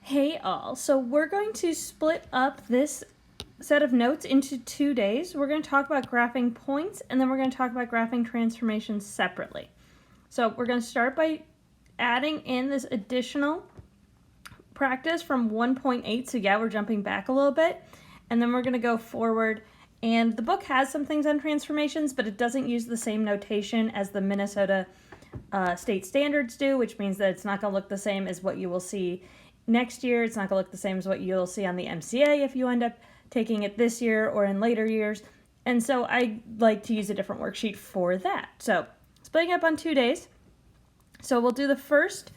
Hey all, so we're going to split up this set of notes into 2 days. We're going to talk about graphing points and then we're going to talk about graphing transformations separately. So we're going to start by adding in this additional practice from 1.8, so yeah, we're jumping back a little bit, and then we're going to go forward. And the book has some things on transformations, but it doesn't use the same notation as the Minnesota state standards do, which means that it's not going to look the same as what you will see next year. It's not going to look the same as what you'll see on the MCA if you end up taking it this year or in later years. And so I like to use a different worksheet for that. So splitting up on 2 days. So we'll do the first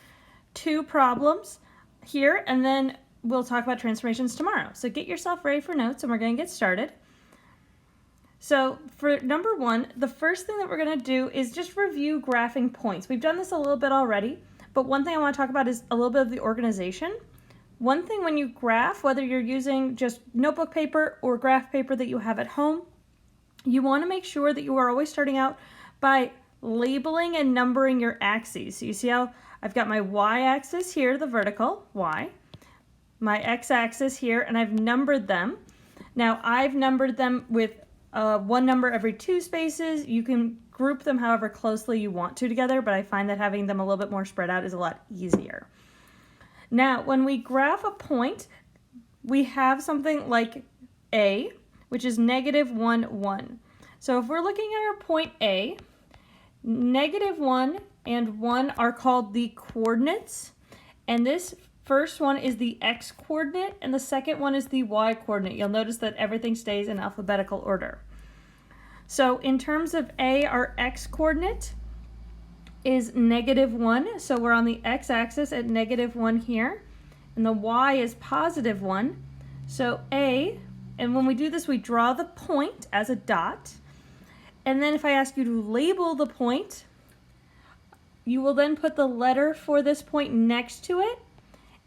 2 problems here, and then we'll talk about transformations tomorrow. So get yourself ready for notes, and we're going to get started. So for number 1, the first thing that we're going to do is just review graphing points. We've done this a little bit already, but one thing I want to talk about is a little bit of the organization. One thing when you graph, whether you're using just notebook paper or graph paper that you have at home, you want to make sure that you are always starting out by labeling and numbering your axes. So you see how I've got my y-axis here, the vertical, y, my x-axis here, and I've numbered them. Now I've numbered them with one number every 2 spaces. You can group them however closely you want to together, but I find that having them a little bit more spread out is a lot easier. Now, when we graph a point, we have something like A, which is -1, 1. So if we're looking at our point A, -1 and 1 are called the coordinates, and this first one is the x coordinate and the second one is the y coordinate. You'll notice that everything stays in alphabetical order. So in terms of A, our x coordinate is -1, so we're on the x-axis at -1 here, and the y is +1. So A, and when we do this, we draw the point as a dot, and then if I ask you to label the point, you will then put the letter for this point next to it,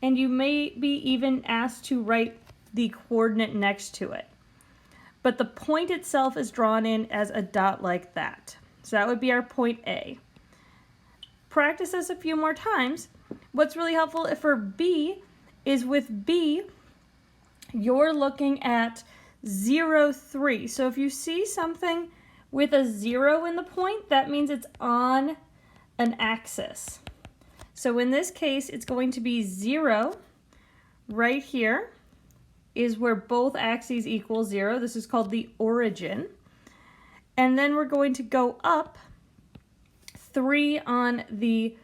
and you may be even asked to write the coordinate next to it. But the point itself is drawn in as a dot like that. So that would be our point A. Practice this a few more times. What's really helpful for B is with B, you're looking at 0, 3. So if you see something with a 0 in the point, that means it's on an axis. So in this case, it's going to be 0 right here is where both axes equal 0. This is called the origin. And then we're going to go up 3 on the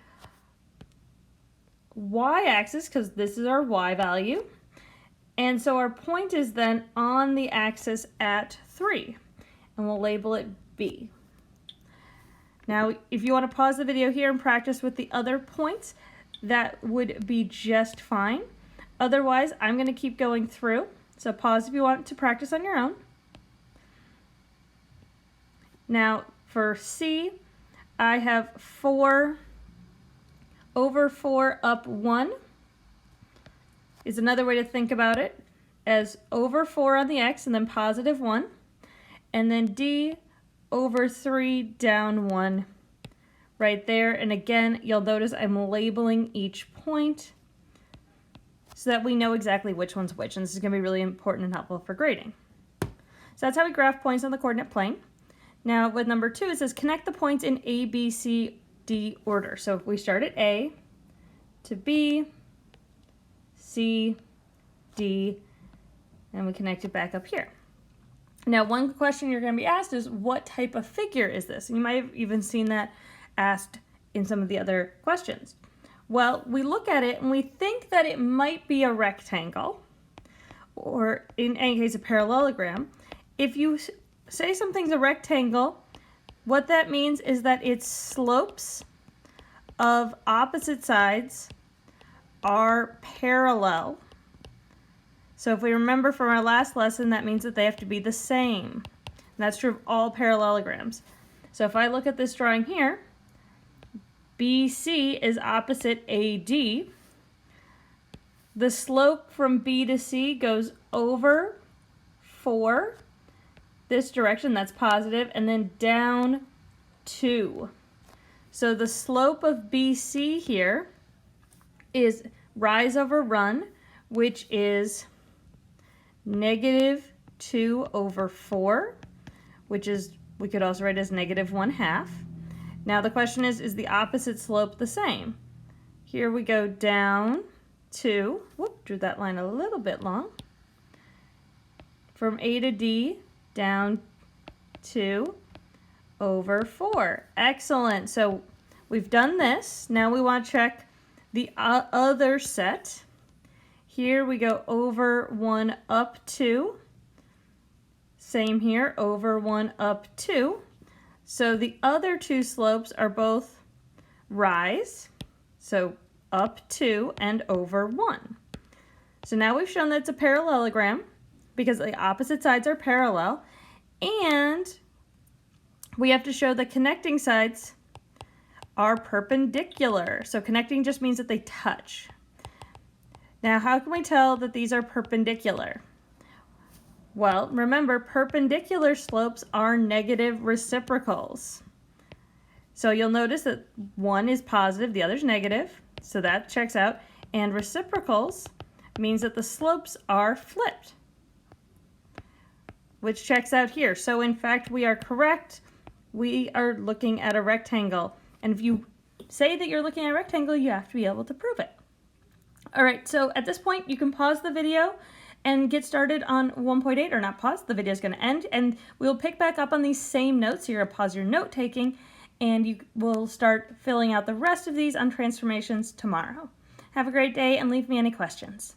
y-axis because this is our y value. And so our point is then on the axis at 3. And we'll label it B. Now, if you want to pause the video here and practice with the other points, that would be just fine. Otherwise, I'm going to keep going through. So pause if you want to practice on your own. Now, for C, I have 4 over 4 up 1 is another way to think about it, as over 4 on the x and then +1. And then D over 3 down 1 right there. And again, you'll notice I'm labeling each point so that we know exactly which one's which. And this is going to be really important and helpful for grading. So that's how we graph points on the coordinate plane. Now with number 2, it says connect the points in A, B, C, D order. So if we start at A to B, C, D, and we connect it back up here. Now, one question you're going to be asked is, what type of figure is this? And you might have even seen that asked in some of the other questions. Well, we look at it and we think that it might be a rectangle, or in any case, a parallelogram. If you say something's a rectangle, what that means is that its slopes of opposite sides are parallel. So if we remember from our last lesson, that means that they have to be the same. And that's true of all parallelograms. So if I look at this drawing here, BC is opposite AD. The slope from B to C goes over 4, this direction, that's positive, and then down 2. So the slope of BC here is rise over run, which is negative 2 over 4, which is, we could also write as negative 1/2. Now the question is the opposite slope the same? Here we go down to, whoop, drew that line a little bit long, from A to D down to over 4. Excellent. So we've done this. Now we want to check the other set. Here we go over 1 up 2. Same here, over 1 up 2. So the other two slopes are both rise. So up 2 and over 1. So now we've shown that it's a parallelogram because the opposite sides are parallel. And we have to show the connecting sides are perpendicular. So connecting just means that they touch. Now, how can we tell that these are perpendicular? Well, remember, perpendicular slopes are negative reciprocals. So you'll notice that one is positive, the other's negative, so that checks out. And reciprocals means that the slopes are flipped, which checks out here. So in fact, we are correct. We are looking at a rectangle. And if you say that you're looking at a rectangle, you have to be able to prove it. All right, so at this point, you can pause the video and get started on 1.8, or not pause, the video is going to end, and we'll pick back up on these same notes. So you're going to pause your note taking, and you will start filling out the rest of these on transformations tomorrow. Have a great day, and leave me any questions.